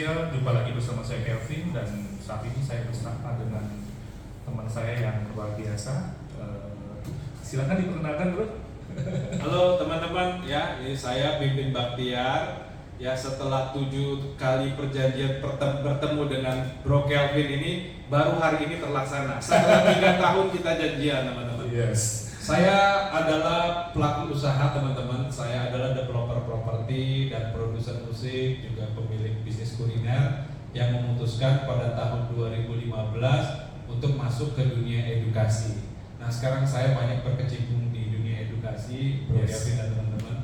Official, jumpa lagi bersama saya Kelvin dan saat ini saya bersama dengan teman saya yang luar biasa. Silakan diperkenalkan bro. Halo teman-teman, ya ini saya Pimpin Baktiar. Ya setelah 7 kali perjanjian bertemu dengan Bro Kelvin ini, baru hari ini terlaksana. Setelah 3 tahun kita janjian teman-teman. Yes. Saya adalah pelaku usaha teman-teman. Saya adalah developer properti dan produser musik, juga pemilik bisnis kuliner yang memutuskan pada tahun 2015 untuk masuk ke dunia edukasi. Nah sekarang saya banyak berkecimpung di dunia edukasi, Bro Kelvin dan teman-teman.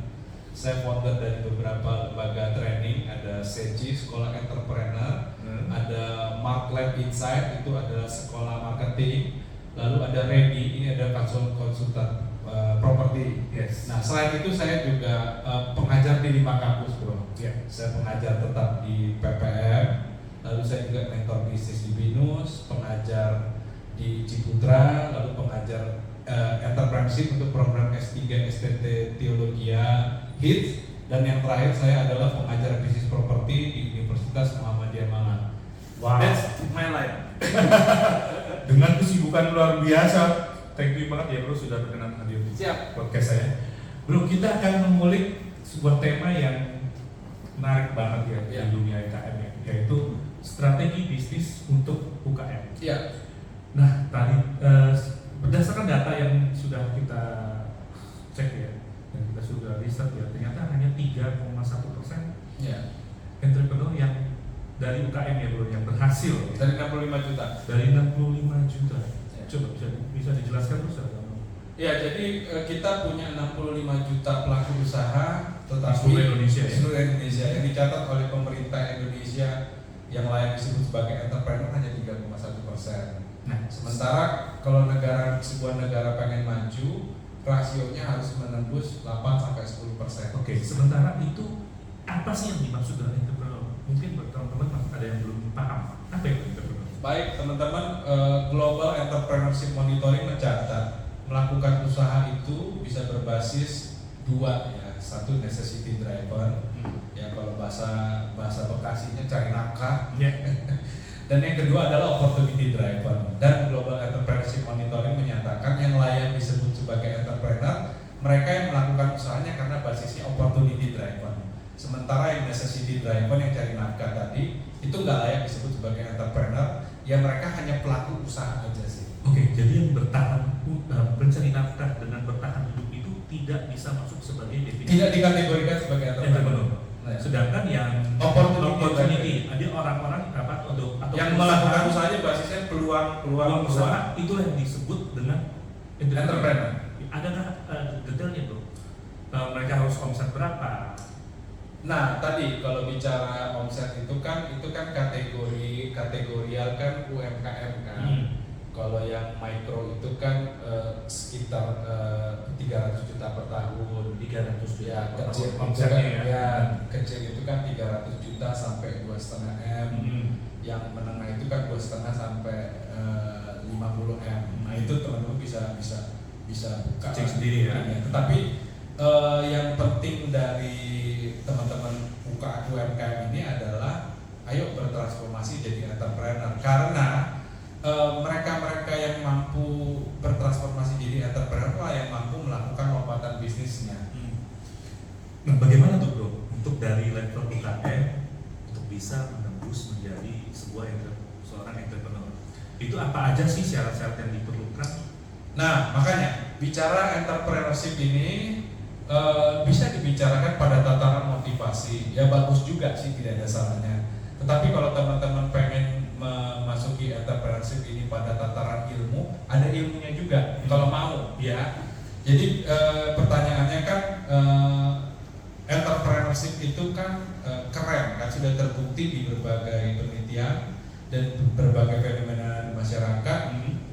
Saya founder dari beberapa lembaga training, ada SECI, Sekolah Entrepreneur, ada Mark Lab Insight, itu adalah sekolah marketing. Lalu ada Ready, ini ada konsultan properti. Yes. Nah selain itu saya juga pengajar di 5 kampus bro. Yeah. Saya pengajar tetap di PPM, lalu saya juga mentor bisnis di BINUS, pengajar di Ciputra, lalu pengajar entrepreneurship untuk program S3 STT Teologia HITS, dan yang terakhir saya adalah pengajar bisnis properti di Universitas Muhammadiyah Malang. Wow. That's my life. Dengan kesibukan luar biasa, thank you banget ya bro sudah berkenan hadir di podcast saya. Bro, kita akan mengulik sebuah tema yang menarik banget ya di dunia UKM ya, yaitu strategi bisnis untuk UKM. Ya. Nah, tadi berdasarkan data yang sudah kita cek ya, dan kita sudah riset ya, ternyata hanya 3,1% entrepreneur yang dari UKM ya bro, yang berhasil Dari 65 juta. dari 65 juta. Ya. Coba bisa dijelaskan terus ya? Ya, jadi kita punya 65 juta pelaku usaha, tetapi seluruh Indonesia, seluruh Indonesia yang dicatat oleh pemerintah Indonesia yang layak disebut sebagai entrepreneur hanya 3,1%. Nah, Sementara kalau sebuah negara pengen maju, rasionya harus menembus 8-10%. oke, sementara itu apa sih yang dimaksud dengan entrepreneur? Mungkin buat teman-teman ada yang belum paham apa itu entrepreneur. Baik teman-teman, Global Entrepreneurship Monitoring mencatat melakukan usaha itu bisa berbasis 2 ya, satu necessity driven, ya kalau bahasa Bekasinya cari nafkah, dan yang kedua adalah opportunity driven. Dan Global Entrepreneurship Monitoring menyatakan yang layak disebut sebagai entrepreneur mereka yang melakukan usahanya karena basisnya opportunity driven. Sementara yang necessity driven yang cari nafkah tadi itu nggak layak disebut sebagai entrepreneur, ya mereka hanya pelaku usaha aja sih. Oke, jadi yang bertahan mencari nafkah dengan bertahan hidup itu tidak bisa masuk sebagai definisi. Tidak dikategorikan sebagai entrepreneur. Nah, sedangkan yang Opportunity ada orang-orang atau yang melakukan usahanya basisnya peluang usaha itulah yang disebut dengan entrepreneur. Adakah detailnya bro? Mereka harus omset berapa? Nah tadi kalau bicara omset itu kan kategorial kan UMKM kan. Kalau yang mikro itu kan sekitar 300 juta per tahun. 300 juta Ya, per kecil tahun omsetnya ya. Kecil itu kan 300 juta sampai 2,5 M. Yang menengah itu kan 2,5 sampai 50 M. Nah itu teman-teman bisa buka cek sendiri ya. Tetapi yang penting dari teman-teman UMKM ini adalah ayo bertransformasi jadi entrepreneur, karena mereka-mereka yang mampu bertransformasi jadi entrepreneur lah yang mampu melakukan lompatan bisnisnya. Nah, bagaimana tuh bro untuk dari level UKM untuk bisa menembus menjadi seorang entrepreneur? Itu apa aja sih syarat-syarat yang diperlukan? Nah, makanya bicara entrepreneurship ini bisa dibicarakan pada tataran motivasi. Ya bagus juga sih, tidak ada salahnya. Tetapi kalau teman-teman pengen memasuki entrepreneurship ini pada tataran ilmu, ada ilmunya juga kalau mau ya. Jadi pertanyaannya kan entrepreneurship itu kan keren kan, sudah terbukti di berbagai penelitian dan berbagai fenomena di masyarakat.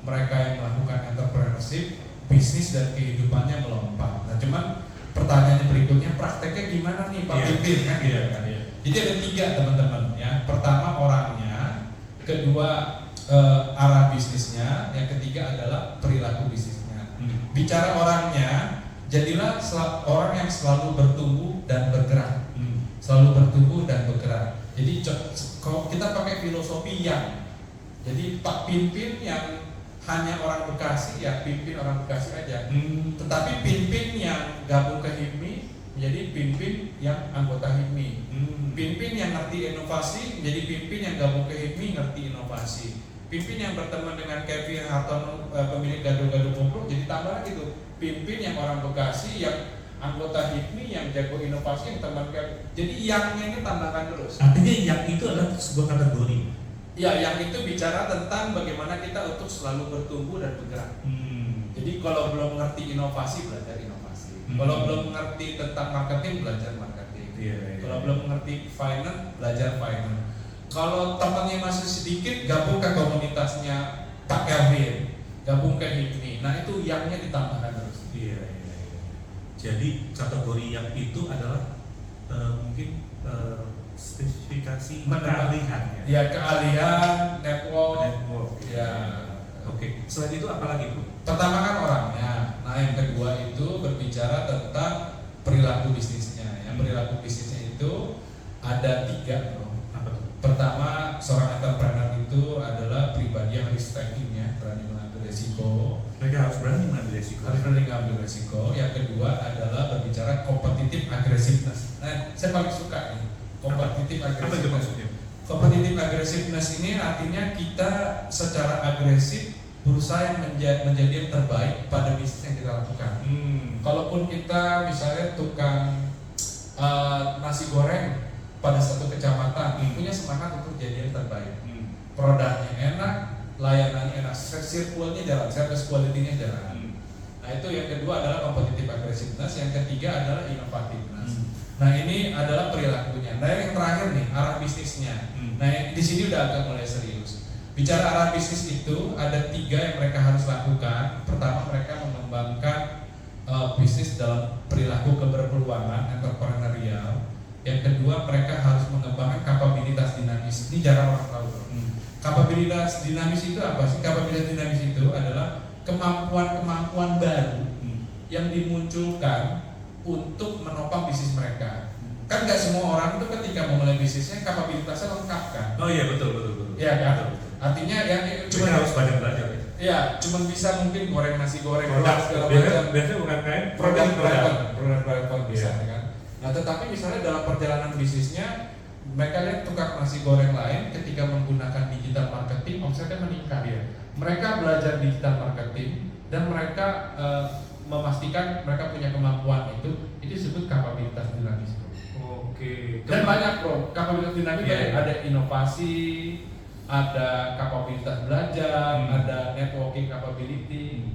Mereka yang melakukan entrepreneurship, bisnis dan kehidupannya melompat. Nah cuman pertanyaannya berikutnya, prakteknya gimana nih Pak Pimpin kan? Jadi ada 3 teman-teman ya. Pertama orangnya, kedua arah bisnisnya, yang ketiga adalah perilaku bisnisnya. Bicara orangnya, jadilah orang yang selalu bertumbuh dan bergerak. Selalu bertumbuh dan bergerak. Jadi kalau kita pakai filosofi yang, jadi Pak Pimpin yang hanya orang Bekasi ya pimpin orang Bekasi aja. Tetapi pimpin yang gabung ke HIPMI menjadi pimpin yang anggota HIPMI. Pimpin yang ngerti inovasi menjadi pimpin yang gabung ke HIPMI ngerti inovasi. Pimpin yang berteman dengan Kevin Hartono pemilik Gado-Gado Bobrok jadi tambah lagi tuh. Pimpin yang orang Bekasi yang anggota HIPMI yang jago inovasi yang teman Kevin. Jadi yangnya ini tambahkan terus. Artinya yang itu adalah sebuah kategori. Ya, yang itu bicara tentang bagaimana kita untuk selalu bertumbuh dan bergerak. Jadi kalau belum ngerti inovasi, belajar inovasi. Kalau belum ngerti tentang marketing, belajar marketing. Kalau belum ngerti finance, belajar finance. Kalau temannya masih sedikit, gabung ke komunitasnya Pak Kevin, gabung ke HIPMI. Nah itu yangnya ditambahkan terus. Jadi kategori yang itu adalah mungkin spesifikasi keahlian ya keahlian, network. Ya. Oke. Selain itu apa lagi, Bu? Pertama kan orangnya. Nah yang kedua itu berbicara tentang perilaku bisnisnya. Yang perilaku bisnisnya itu ada 3, bro. Apa tuh? Pertama, seorang entrepreneur itu adalah pribadi yang risk taking ya, berani mengambil resiko. Mereka harus berani mengambil resiko. Harus berani mengambil resiko. Yang kedua adalah berbicara competitive aggressiveness. Nah, saya paling suka nih. Kompetitif agresif. Kompetitif agresifness ini artinya kita secara agresif berusaha yang menjadi yang terbaik pada bisnis yang kita lakukan. Kalaupun kita misalnya tukang nasi goreng pada satu kecamatan, punya semangat untuk jadi yang terbaik. Produknya enak, layanannya enak, sirkulnya jalan, service quality-nya jalan. Nah itu yang kedua adalah competitive aggressiveness, yang ketiga adalah innovativeness. Nah ini adalah perilakunya. Nah yang terakhir nih arah bisnisnya. Nah di sini udah agak mulai serius. Bicara arah bisnis itu ada 3 yang mereka harus lakukan. Pertama mereka mengembangkan bisnis dalam perilaku keberpeluangan entrepreneurial. Yang kedua mereka harus mengembangkan kapabilitas dinamis. Ini jarang orang tahu. Kapabilitas dinamis itu apa sih? Kapabilitas dinamis itu adalah kemampuan-kemampuan baru yang dimunculkan untuk menopang bisnis mereka. Kan nggak semua orang itu ketika memulai bisnisnya kapabilitasnya lengkap kan? Oh iya betul. Iya kan? Artinya ya cuma harus banyak belajar. Iya, cuma bisa mungkin goreng nasi goreng produk segala macam. Biasanya bukan kain produk bisa kan. Nah tetapi misalnya dalam perjalanan bisnisnya mereka lihat tukang nasi goreng lain ketika menggunakan digital marketing omsetnya meningkat. Mereka belajar digital marketing dan mereka memastikan mereka punya kemampuan itu disebut kapabilitas dinamis, bro. Oke. Dan banyak, bro. Kapabilitas dinamis ada inovasi, ada kapabilitas belajar, ada networking capability.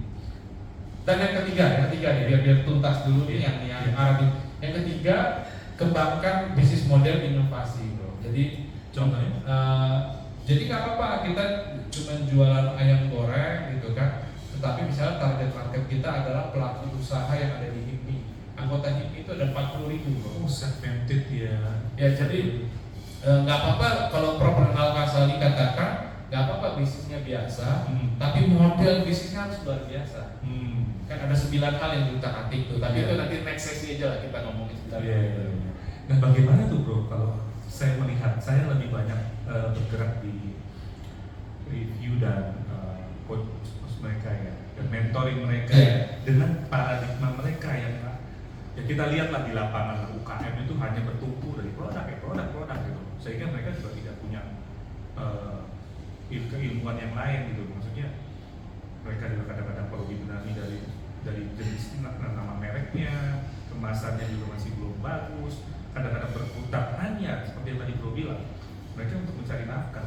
Dan yang ketiga nih biar tuntas dulu nih yang Arabic. Yang ketiga, kembangkan bisnis model inovasi, bro. Jadi contohnya jadi nggak apa-apa kita cuma jualan ayam goreng gitu kan. Tetapi misalnya target market kita adalah pelaku usaha yang ada di HIPMI. Anggota HIPMI itu ada 40.000, bro. Segmented ya. Ya jadi nggak apa-apa kalau Prof. Kasali katakan nggak apa-apa bisnisnya biasa, tapi model bisnisnya harus luar biasa. Kan ada 9 hal yang diutak-atik tuh. Tapi itu nanti next sesi aja lah kita ngomongin 9 hal. Nah bagaimana tuh, bro? Kalau saya melihat saya lebih banyak bergerak di review dan coach mereka ya, dan mentoring mereka dengan paradigma mereka yang ya kita lihatlah di lapangan UKM itu hanya bertumpu dari produk gitu, sehingga mereka juga tidak punya keilmuan yang lain gitu. Maksudnya mereka juga kadang-kadang perlu dibenahi dari jenis nama mereknya, kemasannya juga masih belum bagus, kadang-kadang berputar hanya seperti yang tadi Bro bilang, mereka untuk mencari nafkah.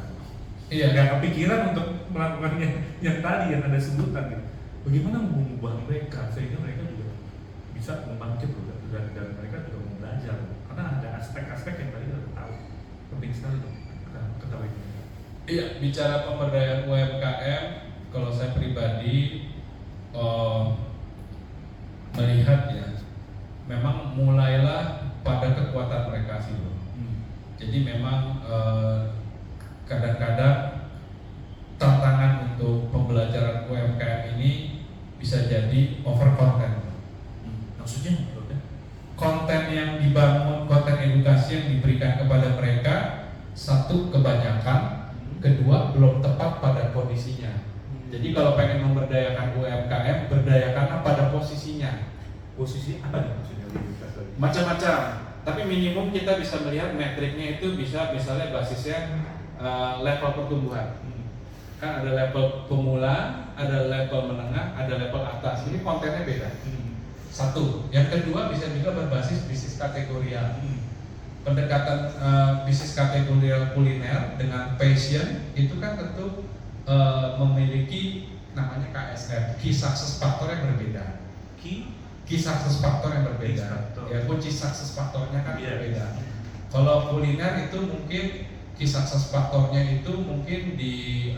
Nggak kepikiran untuk melakukan yang tadi yang ada sebutan gitu. Bagaimana mengubah mereka sehingga mereka juga bisa membangkit dan mereka juga mau belajar karena ada aspek-aspek yang tadi kita tahu penting sekali tuh ketahui. Iya, bicara pemberdayaan UMKM, kalau saya pribadi melihat ya, memang mulailah pada kekuatan mereka sih, bro. Jadi memang kadang-kadang tantangan untuk pembelajaran UMKM ini bisa jadi over content. Maksudnya konten yang dibangun, konten edukasi yang diberikan kepada mereka satu kebanyakan, kedua belum tepat pada kondisinya. Jadi kalau pengen memberdayakan UMKM, berdayakanlah pada posisinya. Posisi apa nih maksudnya? Macam-macam. Tapi minimum kita bisa melihat metriknya itu bisa misalnya basisnya level pertumbuhan. Kan ada level pemula, ada level menengah, ada level atas. Ini kontennya beda. Satu. Yang kedua bisa juga berbasis bisnis kategorial. Pendekatan bisnis kategorial kuliner dengan passion itu kan tentu memiliki namanya KSF, Key Success Factor yang berbeda. Key Success Factor yang berbeda. Ya, kunci sukses faktornya kan berbeda. Kalau kuliner itu mungkin Key Success Factornya itu mungkin di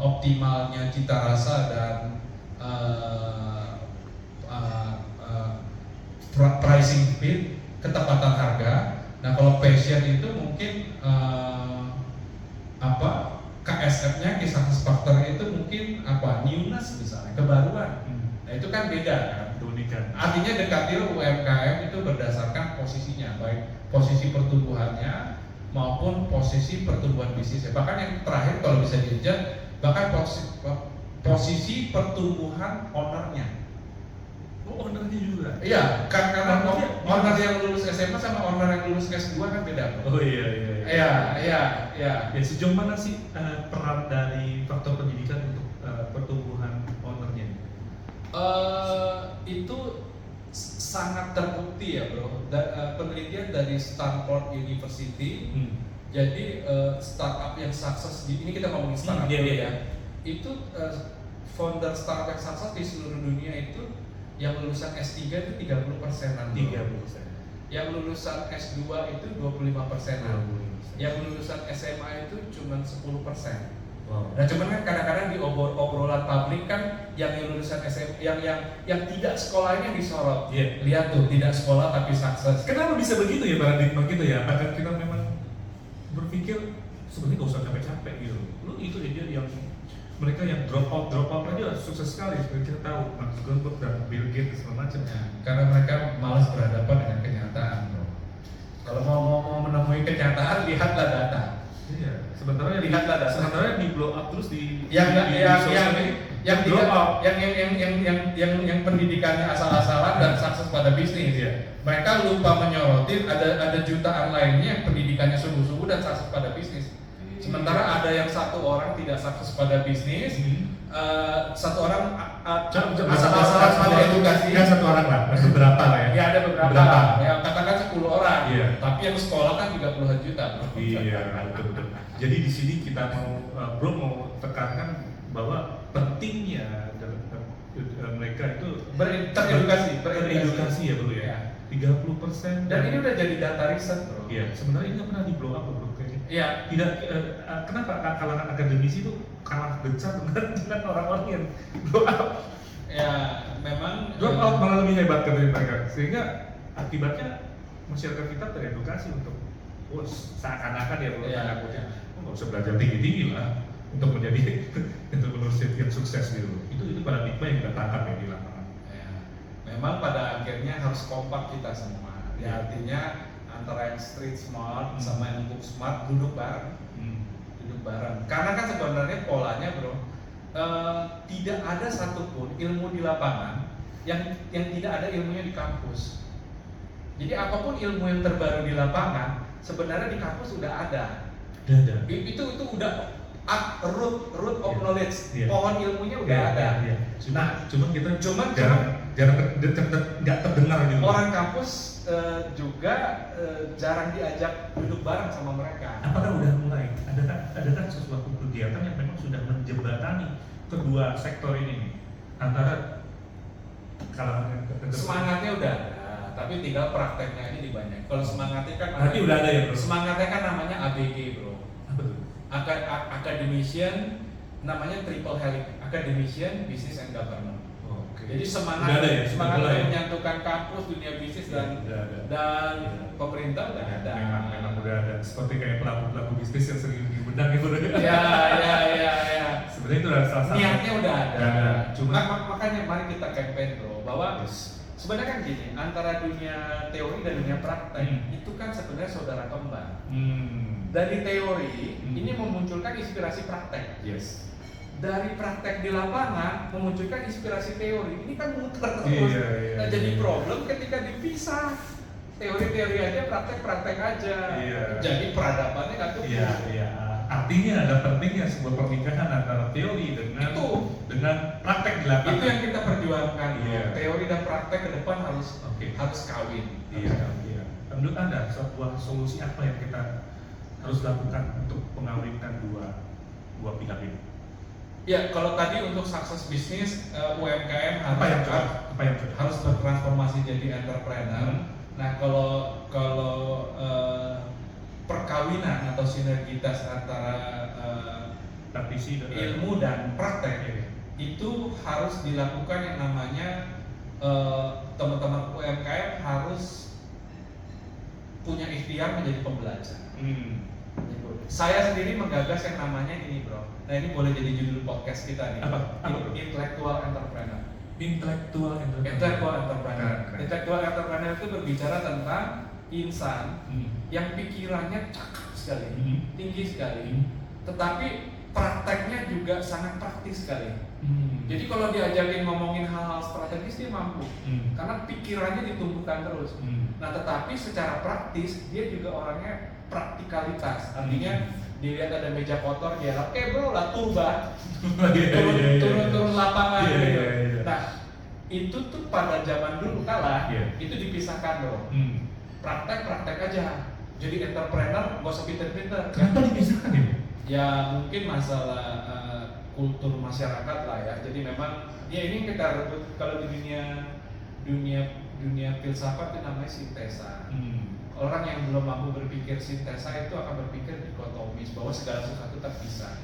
optimalnya cita rasa dan pricing fit, ketepatan harga. Nah kalau passion itu mungkin KSF-nya, Key Success Factor itu mungkin newness misalnya, kebaruan. Nah itu kan beda kan. Artinya dekatilah UMKM itu berdasarkan posisinya, baik posisi pertumbuhannya maupun posisi pertumbuhan bisnisnya. Bahkan yang terakhir kalau bisa dilihat, bahkan posisi pertumbuhan ownernya. Ownernya juga? Iya, karena owner yang lulus SMA sama owner yang lulus S2 kan beda. Oh iya. Iya. Ya sejauh mana sih peran dari faktor pendidikan untuk pertumbuhan ownernya? Itu sangat terbukti ya bro. Penelitian dari Stanford University. Jadi startup yang sukses ini kita ngomongin startup ya. Itu founder startup yang sukses di seluruh dunia itu yang lulusan S3 itu 30%-an. 30%. Yang lulusan S2 itu 25%-an. Yang lulusan SMA itu cuma 10%. Wow. Nah cuman kan kadang-kadang di obrolan publik kan yang lulusan SMA yang tidak sekolahnya disorot. Lihat tuh, tidak sekolah tapi sukses. Kenapa bisa begitu ya paradigma gitu ya? Apakah kita memang berpikir sebenarnya gak usah capek-capek gitu? Lu itu aja yang mereka yang drop out aja sukses sekali. Kita tahu Mark Zuckerberg dan Bill Gates segala macam. Karena mereka malas berhadapan dengan kenyataan, bro. Kalau mau menemui kenyataan, lihatlah data. Iya. Sementara di blow up terus yang pendidikannya asal-asalan dan sukses pada bisnis. Mereka lupa menyorotin ada jutaan lainnya yang pendidikannya sungguh-sungguh dan sukses pada bisnis. Sementara ada yang satu orang tidak sukses pada bisnis, satu orang asal-asalan pada edukasi. Kan satu orang lah, beberapa lah ya. Ya ada beberapa. Ya katakan 10 orang. Tapi yang sekolah kan 30-an juta. Iya, betul. Jadi di sini kita mau tekankan bahwa pentingnya mereka itu teredukasi ya bro ya. 30%. Dan ini udah jadi data riset bro. Iya. Sebenarnya ini nggak pernah di blow up bro. Iya. Tidak. Kenapa kalangan akademisi itu kalah gencar dengan orang-orang yang blow up? Ya memang. Blow up malah lebih hebat dari mereka. Sehingga akibatnya masyarakat kita teredukasi untuk seakan-akan ya bro. Nggak usah belajar tinggi-tinggi lah untuk menjadi entrepreneur yang sukses gitu. Itu paradigma yang kita tangkap ya di lapangan. Ya. Memang pada akhirnya harus kompak kita semua. Ya, artinya antara yang street smart sama yang book smart duduk bareng. Karena kan sebenarnya polanya bro, tidak ada satupun ilmu di lapangan yang tidak ada ilmunya di kampus. Jadi apapun ilmu yang terbaru di lapangan sebenarnya di kampus sudah ada. Itu udah root of knowledge, pohon ilmunya udah ada. Cuman kita jarang nggak terdengar gitu. Orang kampus juga jarang diajak duduk bareng sama mereka. Apakah udah mulai? Adakah sesuatu kegiatan yang memang sudah menjembatani kedua sektor ini nih, antara kalangan semangatnya udah ada, tapi tinggal prakteknya ini banyak. Kalau semangatnya kan berarti udah ada ya bro? Semangatnya kan namanya ABG bro. Apa tuh? Academician, namanya triple helix, Academician, Business and Government. Jadi semangat menyatukan kampus, dunia bisnis dan pemerintah udah ada. Memang udah ada. Seperti kayak pelaku bisnis yang sering diundang gitu. Ya. Sebenarnya itu adalah salah satu. Niatnya udah ada. Cuma makanya mari kita campaign bro, bahwa sebenarnya kan gini, antara dunia teori dan dunia praktek itu kan sebenarnya saudara kembar. Dari teori ini memunculkan inspirasi praktek. Yes. Dari praktek di lapangan memunculkan inspirasi teori. Ini kan muter terus. Iya, Nah, jadi problem ketika dipisah. Teori-teori aja, praktek-praktek aja. Iya. Jadi peradabannya nggak tumbuh. Iya. Artinya ada pentingnya sebuah pernikahan antara teori dengan praktek di lapangan. Itu yang kita perjuangkan. Iya. Teori dan praktek ke depan harus kawin. Iya. Menurut Anda sebuah solusi apa yang kita harus lakukan untuk mengawikan dua pihak ini? Ya, kalau tadi untuk sukses bisnis, UMKM harus bertransformasi jadi entrepreneur. Nah, kalau perkawinan atau sinergitas antara praktisi ilmu dan praktek itu harus dilakukan yang namanya teman-teman UMKM harus punya ikhtiar menjadi pembelajar. Saya sendiri menggagas yang namanya ini, bro. Nah, ini boleh jadi judul podcast kita nih. Apa, Intellectual entrepreneur. Intellectual entrepreneur. Intellectual entrepreneur itu berbicara tentang insan yang pikirannya cakep sekali, tinggi sekali, tetapi prakteknya juga sangat praktis sekali. Jadi kalau diajakin ngomongin hal-hal strategis dia mampu, karena pikirannya ditumbuhkan terus. Nah, tetapi secara praktis dia juga orangnya praktikalitas, artinya dilihat ada meja kotor dia oke bro lah turba turun lapangan gitu. Nah, itu tuh pada zaman dulu kalah itu dipisahkan bro. Praktek aja, jadi entrepreneur gak usah pinter-pinter. Kenapa dipisahkan ini? Ya mungkin masalah kultur masyarakat lah ya. Jadi memang ya ini kita rebut kalau di dunia filsafat itu namanya sintesa. Orang yang belum mampu berpikir sintesa itu akan berpikir dikotomis bahwa segala sesuatu terpisah.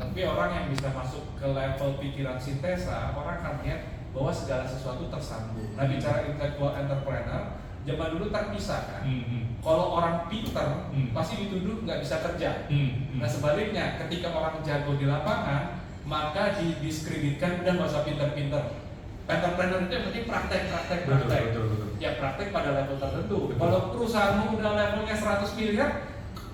Tapi orang yang bisa masuk ke level pikiran sintesa, orang akan melihat bahwa segala sesuatu tersambung. Nah, bicara intellectual entrepreneur, zaman dulu terpisah kan. Kalau orang pinter pasti dituduh nggak bisa kerja. Nah, sebaliknya ketika orang jago di lapangan maka didiskreditkan udah nggak usah pinter-pinter. Entrepreneur itu yang penting praktek. Betul. Ya praktek pada level tertentu. Kalau perusahaanmu udah levelnya 100 miliar,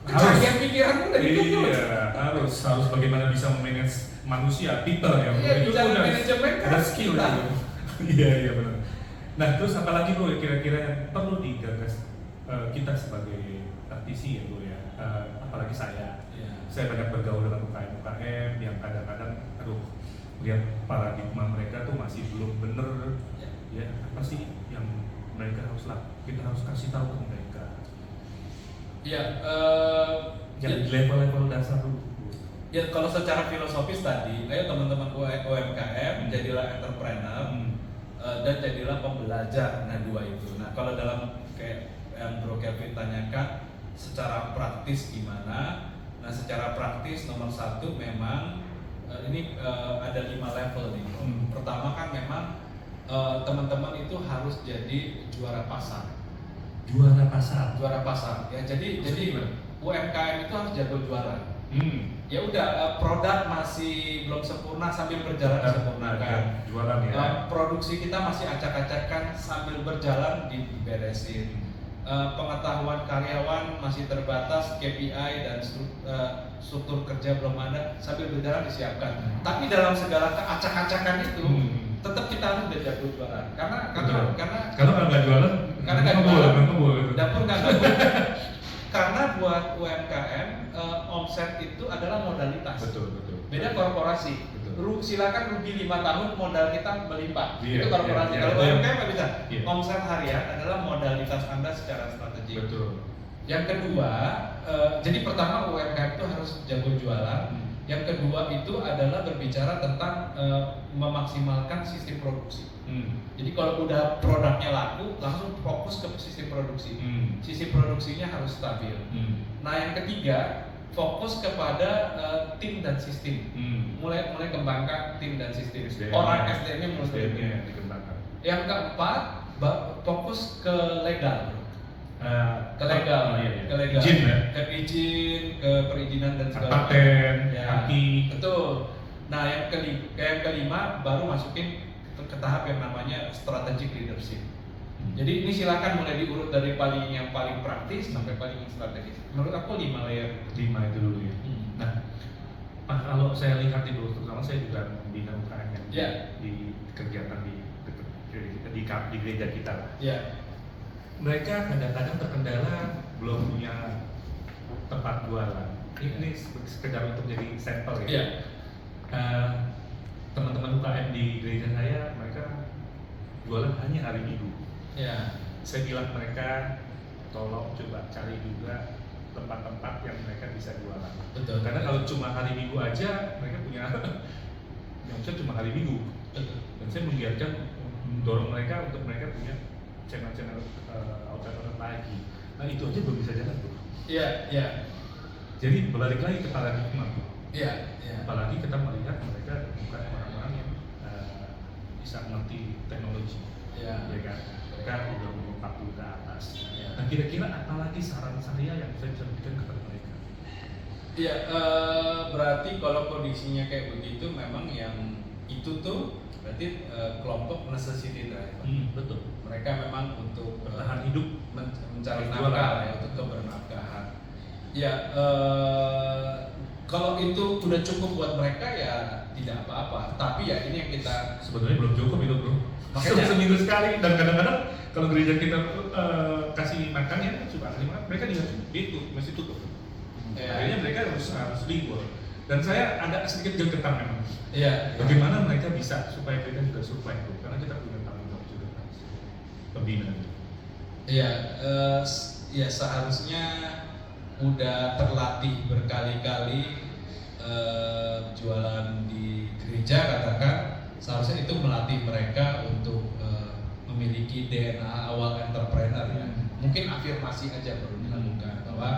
harus pikiranmu udah dituntut. Iya, harus bagaimana bisa memanage manusia, people ya. Iya, bicara manajemen kan ada skill kita. Iya benar. Nah, terus apalagi bro kira-kira yang perlu digagas kita sebagai praktisi ya bro ya, apalagi saya. Saya banyak bergaul dengan UKM yang kadang-kadang lihat paradigma mereka tuh masih belum bener ya, apa sih yang mereka kita harus kasih tahu ke mereka jadi level-level dasar dulu. Ya kalau secara filosofis tadi, ayo teman-teman UMKM jadilah entrepreneur dan jadilah pembelajar. Nah, dua itu. Nah, kalau dalam kayak yang Bro Kevin tanyakan secara praktis gimana? Nah, secara praktis nomor satu memang ini ada 5 level nih. Pertama kan memang teman-teman itu harus jadi juara pasar. Juara pasar. Ya jadi UMKM itu harus jago jualan. Ya udah produk masih belum sempurna sambil berjalan disempurnakan. Jualan ya. Produksi kita masih acak-acakan sambil berjalan diberesin. Pengetahuan karyawan masih terbatas, KPI dan struktur kerja belum ada, sambil berjalan disiapkan. Tapi dalam segala keacak-acakan itu tetap kita harus jago jualan. Karena kalau nggak jualan, karena nggak jualan, dapur nggak dapur. Karena buat UMKM omset itu adalah modalitas. Betul. Beda korporasi. Silakan rugi 5 tahun modal kita melimpah. Itu korporasi. Kalau UMKM nggak bisa. Omset harian adalah modalitas Anda secara strategik. Betul. Yang kedua, jadi pertama UMKM itu harus jago jualan. Yang kedua itu adalah berbicara tentang memaksimalkan sistem produksi. Jadi kalau udah produknya laku, langsung fokus ke sistem produksi. Sistem produksinya harus stabil. Nah, yang ketiga, fokus kepada tim dan sistem. Mulai kembangkan tim dan sistem. Orang SDM-nya mulai dikembangkan. Yang keempat, fokus ke legal. Ke legal, izin ya? ke izin, ke perizinan dan segala macam. Paten, IP. Betul. Nah, yang kelima baru masukin ke tahap yang namanya strategic leadership. Jadi ini silakan mulai diurut dari yang paling praktis sampai paling strategis. Menurut aku 5 layer. 5 itu dulu ya. Nah, kalau saya lihat di dulu, terutama saya juga membina UKM di kegiatan di gereja kita lah. Mereka kadang-kadang terkendala belum punya tempat jualan. Ini sekedar untuk jadi sampel ya. Teman-teman UKM di gereja saya, mereka jualan hanya hari Minggu. Saya bilang mereka tolong coba cari juga tempat-tempat yang mereka bisa jualan. Betul. Karena kalau cuma hari Minggu aja mereka punya yang bisa cuma hari Minggu. Dan saya membiarkan mendorong mereka untuk mereka punya channel-channel outlet lagi. Nah itu aja belum bisa jalan tuh. Jadi balik lagi ke paradigma tuh. Apalagi kita melihat mereka bukan orang-orang yang bisa mengerti teknologi. Ya kan? Mereka udah umur 40 ke atas. Nah kira-kira apalagi saran saya yang saya bisa berikan kepada mereka? Berarti kalau kondisinya kayak begitu memang yang itu tuh berarti kelompok necessity driver. Betul. Mereka memang untuk bertahan hidup, mencari nafkah untuk kebernafahan. Kalau itu udah cukup buat mereka ya tidak apa-apa. Tapi ya ini yang kita sebenarnya belum cukup itu bro. Makanya seminggu sekali dan kadang-kadang kalau gereja kita kasih makan ya coba kasih makan mereka juga itu masih tutup. Akhirnya mereka harus libur. Dan saya ada sedikit gegetan memang. Bagaimana mereka bisa supaya mereka juga survive bro? Karena kita punya tanggung jawab juga pembina. Seharusnya udah terlatih berkali-kali jualan di gereja katakan, seharusnya itu melatih mereka untuk memiliki DNA awal entrepreneur ya. Mungkin afirmasi aja perlu dilakukan bahwa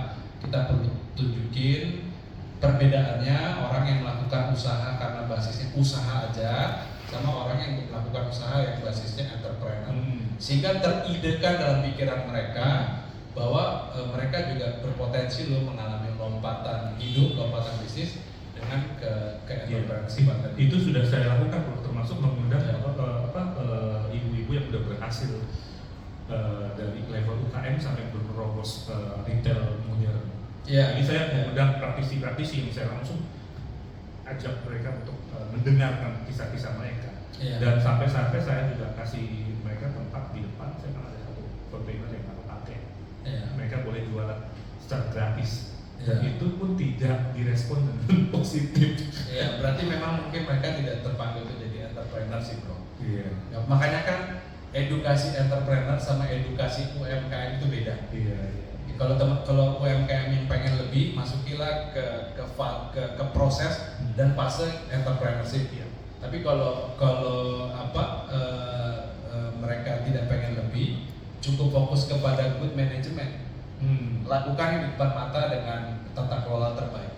kita perlu tunjukin perbedaannya orang yang melakukan usaha karena basisnya usaha aja sama orang yang melakukan usaha yang basisnya entrepreneur. Sehingga teridekan dalam pikiran mereka bahwa mereka juga berpotensi mengalami lompatan hidup, lompatan bisnis dengan ke entrepreneurship. Itu sudah saya lakukan, termasuk mengundang ibu-ibu yang sudah berhasil dari level UKM sampai bermerobos retail modern. Jadi saya mengundang praktisi-praktisi yang saya langsung ajak mereka untuk mendengarkan kisah-kisah mereka. Dan sampai-sampai saya juga kasih mereka tempat di depan. Saya kan ada satu container yang aku pakai. Mereka boleh jualan secara gratis. Dan itu pun tidak direspon dengan positif. Berarti memang mungkin mereka tidak terpanggil untuk jadi entrepreneur sih bro. Makanya kan edukasi entrepreneur sama edukasi UMKM itu beda. Kalau UMKM yang pengen lebih, masukilah ke proses dan fase entrepreneurship. Tapi kalau mereka tidak pengen lebih, cukup fokus kepada good management. Lakukan di depan mata dengan tata kelola terbaik.